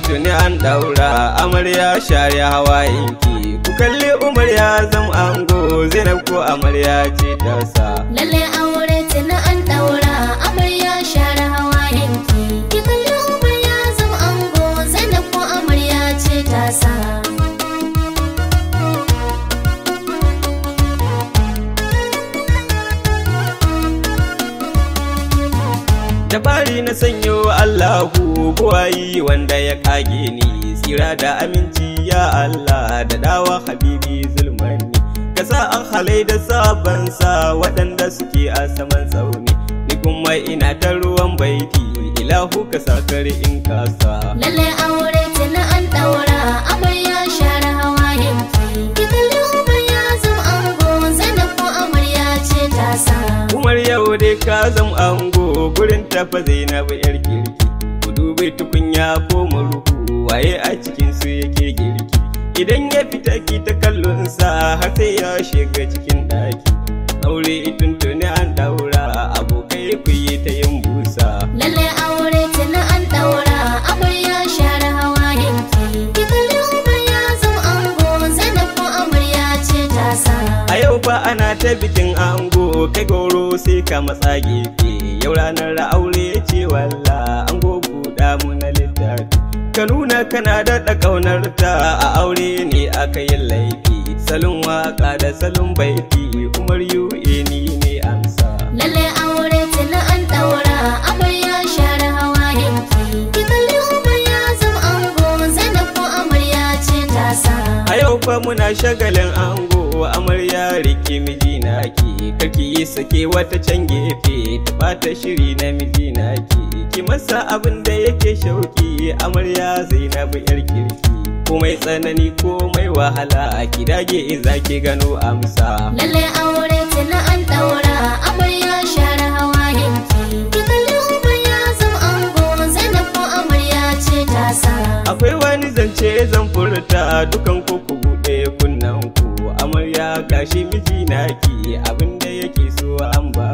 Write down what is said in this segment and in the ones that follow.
tuni an daura amarya share hawayenki ku kalli Umar ya zama ango Zainab ko amarya ce ta sa lalle aure tuni an daura amarya share hawayenki ki kalli Umar ya zama ango Zainab ko amarya ce ta sa da fari na sanyo Allahu buwayi wanda ya kage ni tsira da aminci ya Allah da dawa habibi zulmani ka sa an halai da sabon sa waɗanda suke a saman tsauni ni kuma ina ta ruwan baiti ilahu ka sakar in kasa lalle aure tuni an daura amarya share hawayenki ki kalli Umar ya zama ango Zainab ko amarya ce ta sa Umar yau dai ka zama ango gurin tafa Zainabu yar kirki ku dube tukunya ko murhu waye a cikin su yake girki idan ya fita ki ta kallon sa har sai ya shiga cikin daki aure tuntuni an daura abokai ku yi ta yin busa lalle aure tuni an daura amarya share hawayenki ki kalli Umar ya zama ango Zainab ko amarya ce ta sa a yau fa ana ta bikin ango kai goro sai ka matsa gefe yau ranar aure ce walla ango buɗa mu na littafi ka nuna kana daɗa ƙaunar ta a aure ne aka yi laifi salon waka da salon baiti Umar yu'e ni ne amsa lalle aure tuni an daura amarya share hawayenki ki kalli Umar ya zama ango Zainab ko amarya ce ta sa a yau fa muna shagalin ango amarya rike miji naki kake yi sake wata can gefe ta bata shiri na miji naki ki masa abin da yake shauki amarya Zainabu yar kirki komai tsanani komai wahala ki dage zaki gano amsa lalle aure tuni an daura amarya share hawayenki ki kalli Umar ya zama ango Zainab ko amarya ce ta sa akwai wani zance zan furta dukan ku ku bude kunnan ku amarya gashi miji naki abinda yake so an ba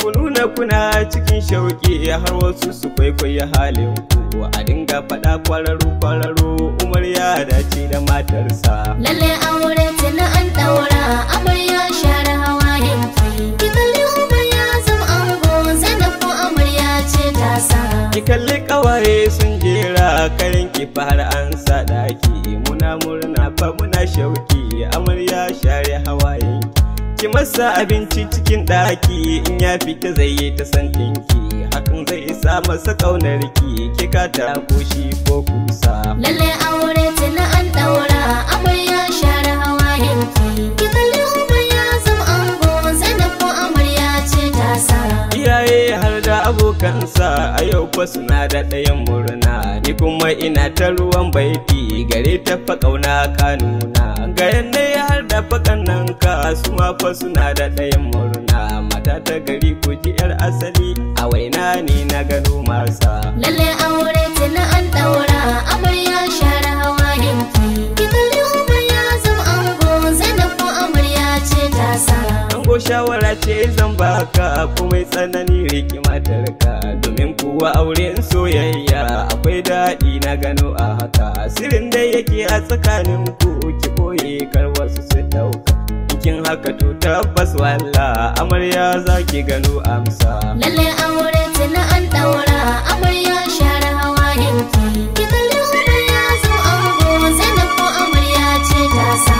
ku nuna kuna cikin shauki har wasu su kwaikwayi halin ku a dinga faɗa kwararo Umar ya dace da matarsa lalle aure tuni an daura amarya share hawayenki ki kalli Umar ya zama ango Zainab ko amarya ce ta sa ki kalli kawaye sun jera karin ki har an sa daki muna murna fa muna shauki amarya share hawayenki ki masa abinci cikin daki in ya fita zai yi ta santinki hakan zai isa masa kaunar ki ka ta koshi ko kusa lalle aure tuni an daura amarya share hawayenki ki kalli Umar ya zama ango Zainab ko amarya ce ta sa iyaye har da abokansa a yau fa suna da ɗayan murna ni kuma ina ta ruwan baiti gare ta fa kauna kanuna ga yanayi har da fakannan ka su ma fa suna da ɗayan murna mata ta gari ku ji yar asali a waina ne na gano masa lalle aure tuni an daura amarya share hawayenki ki kalli Umar ya zama ango Zainab ko amarya ce ta sa ango shawara ce zan baka komai tsanani riki matarka domin kuwa auren soyayya akwai daɗi na gano a haka asirin da yake a tsakanin ku ki boye kar wasu su dauka cikin haka to tabbas walla amarya zaki gano amsa lalle aure tuni an daura amarya share hawayenki ki kalli Umar ya zama ango Zainab ko amarya ce ta sa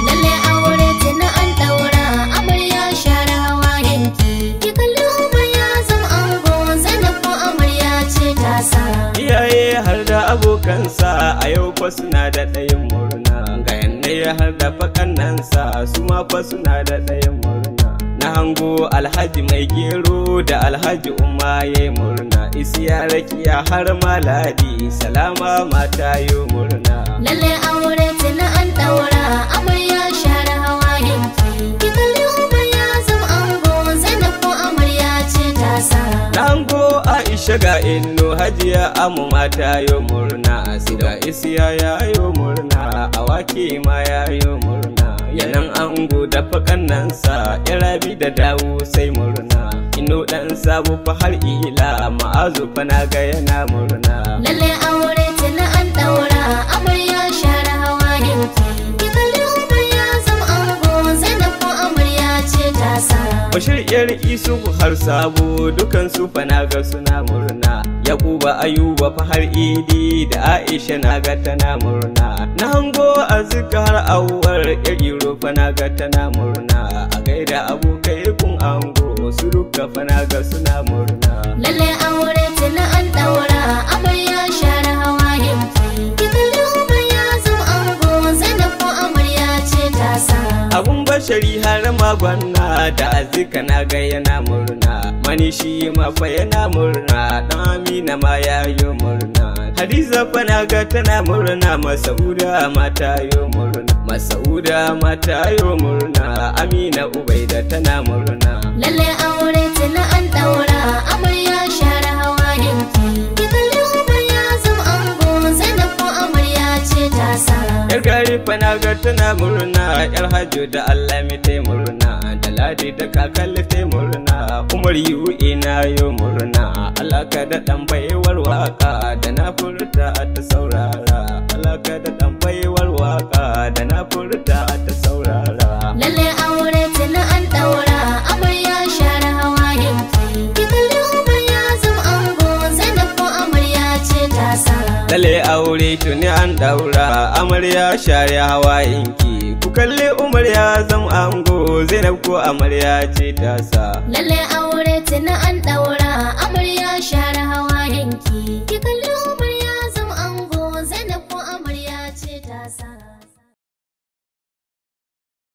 lalle aure tuni an daura amarya share hawayenki ki kalli Umar ya zama ango Zainab ko amarya ce ta sa iyaye har da abokansa a yau fa suna da ɗayan murna ga yanayi har da fakannansa su ma fa suna da ɗayan murna na hango alhaji mai gero da alhaji umma ya yi murna isiya rakiya har maladi salama mata yi murna lalle aure tuni an daura amarya share hawayenki ki kalli Umar ya zama ango Zainab ko amarya ce ta sa na hango Aisha daga inno hajiya amu mata yo murna, sida isiya ya yo murna, awaki ma ya yo murna, yanan ango da fakannansa irabi da dawo sai murna, ino dan sabo fa har ila ma'azu fa na ga yana murna. Lalle aure tana an daura amarya share hawayenki, ki kalli umar ya zama ango Zainab ko amarya ce ta sa. Bashir yar isu har sabo dukan su fa na ga suna murna, Yakuba Ayuba fa har idi da Aisha na ga tana murna, na hango azika har awwar yaro fa na ga tana murna, a gaida abokai kun ango su duka fa na ga suna murna. Lalle aure tana an daura amarya share hawayenki, ki kalli umar ya zama ango Zainab ko amarya ce ta sa. Abun bashari har magwanna da azika na ga yana murna, mani shi ma fa yana murna, dan Amina ma ya yo murna, Hadiza fa na ga tana murna, Masauda ma ta yo murna, Masauda ma ta yo murna, Amina Ubaida tana murna. Lalle aure tana an daura amarya share hawayenki, ki kalli umar ya zama ango Zainab ko amarya ce ta sa. Yar gari fa na ga tana murna, yar hajjo da Allah mi tai murna, da ladi da kakalli tai murna, Umar yu'i na yo murna, alaka da dan baiwar waka da na furta ta saurara, alaka da dan baiwar waka da na furta ta saurara. Lalle aure tana an daura amarya share hawayenki, ki kalli umar ya zama ango Zainab ko amarya ce ta sa. Lalle aure tuni an daura amarya share hawayenki, ku kalli Umar ya zama ango Zainab ko amarya ce ta sa. Lalle aure tana an daura amarya share hawayenki, ki kalli umar ya zama ango Zainab ko amarya ce ta sa.